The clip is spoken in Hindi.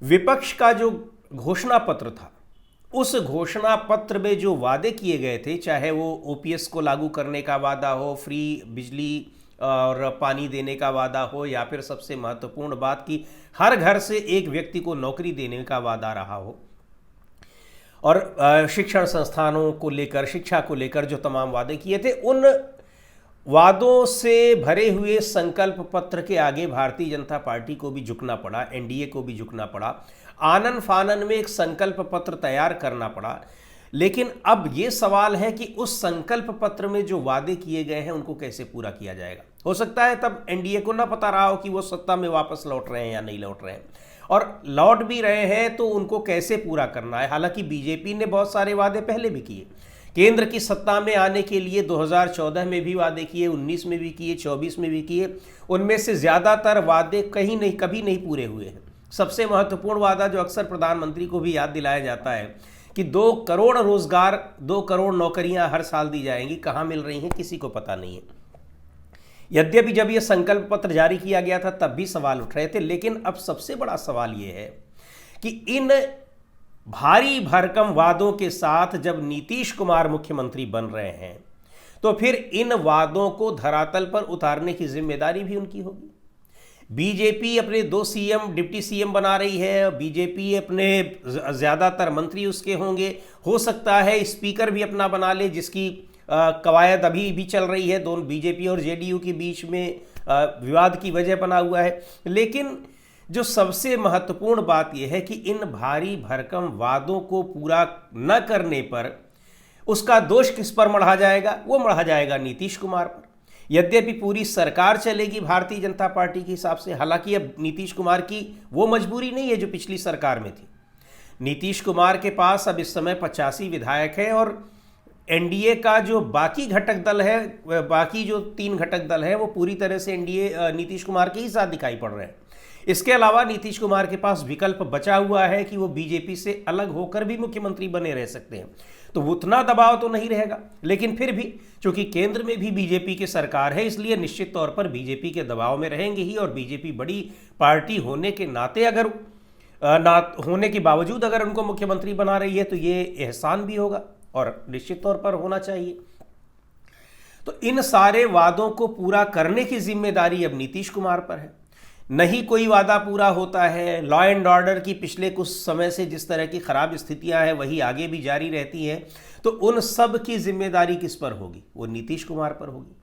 विपक्ष का जो घोषणा पत्र था, उस घोषणा पत्र में जो वादे किए गए थे, चाहे वो ओपीएस को लागू करने का वादा हो, फ्री बिजली और पानी देने का वादा हो, या फिर सबसे महत्वपूर्ण बात कि हर घर से एक व्यक्ति को नौकरी देने का वादा रहा हो, और शिक्षण संस्थानों को लेकर, शिक्षा को लेकर जो तमाम वादे किए थे, उन वादों से भरे हुए संकल्प पत्र के आगे भारतीय जनता पार्टी को भी झुकना पड़ा, एनडीए को भी झुकना पड़ा, आनन फानन में एक संकल्प पत्र तैयार करना पड़ा। लेकिन अब ये सवाल है कि उस संकल्प पत्र में जो वादे किए गए हैं उनको कैसे पूरा किया जाएगा। हो सकता है तब एनडीए को ना पता रहा हो कि वो सत्ता में वापस लौट रहे हैं या नहीं लौट रहे हैं, और लौट भी रहे हैं तो उनको कैसे पूरा करना है। हालांकि बीजेपी ने बहुत सारे वादे पहले भी किए, केंद्र की सत्ता में आने के लिए 2014 में भी वादे किए, 19 में भी किए, 24 में भी किए। उनमें से ज़्यादातर वादे कभी नहीं पूरे हुए हैं। सबसे महत्वपूर्ण वादा जो अक्सर प्रधानमंत्री को भी याद दिलाया जाता है कि 2 करोड़ रोजगार, 2 करोड़ नौकरियां हर साल दी जाएंगी, कहाँ मिल रही हैं किसी को पता नहीं है। यद्यपि जब यह संकल्प पत्र जारी किया गया था तब भी सवाल उठ रहे थे, लेकिन अब सबसे बड़ा सवाल यह है कि इन भारी भरकम वादों के साथ जब नीतीश कुमार मुख्यमंत्री बन रहे हैं तो फिर इन वादों को धरातल पर उतारने की जिम्मेदारी भी उनकी होगी। बीजेपी अपने 2 सीएम, डिप्टी सीएम बना रही है, बीजेपी अपने ज़्यादातर मंत्री उसके होंगे, हो सकता है स्पीकर भी अपना बना ले, जिसकी कवायद अभी भी चल रही है, दोनों बीजेपी और जेडीयू के बीच में विवाद की वजह बना हुआ है। लेकिन जो सबसे महत्वपूर्ण बात यह है कि इन भारी भरकम वादों को पूरा न करने पर उसका दोष किस पर मढ़ा जाएगा? वो मढ़ा जाएगा नीतीश कुमार पर। यद्यपि पूरी सरकार चलेगी भारतीय जनता पार्टी के हिसाब से, हालांकि अब नीतीश कुमार की वो मजबूरी नहीं है जो पिछली सरकार में थी। नीतीश कुमार के पास अब इस समय 85 विधायक हैं, और एनडीए का जो बाकी घटक दल है, बाकी जो 3 घटक दल है, वो पूरी तरह से एनडीए नीतीश कुमार के ही साथ दिखाई पड़ रहे हैं। इसके अलावा नीतीश कुमार के पास विकल्प बचा हुआ है कि वो बीजेपी से अलग होकर भी मुख्यमंत्री बने रह सकते हैं, तो उतना दबाव तो नहीं रहेगा। लेकिन फिर भी चूंकि केंद्र में भी बीजेपी की सरकार है, इसलिए निश्चित तौर पर बीजेपी के दबाव में रहेंगे ही, और बीजेपी बड़ी पार्टी होने के नाते होने के बावजूद अगर उनको मुख्यमंत्री बना रही है तो ये एहसान भी होगा और निश्चित तौर पर होना चाहिए। तो इन सारे वादों को पूरा करने की जिम्मेदारी अब नीतीश कुमार पर है। नहीं कोई वादा पूरा होता है, लॉ एंड ऑर्डर की पिछले कुछ समय से जिस तरह की खराब स्थितियां हैं वही आगे भी जारी रहती हैं, तो उन सब की जिम्मेदारी किस पर होगी? वो नीतीश कुमार पर होगी।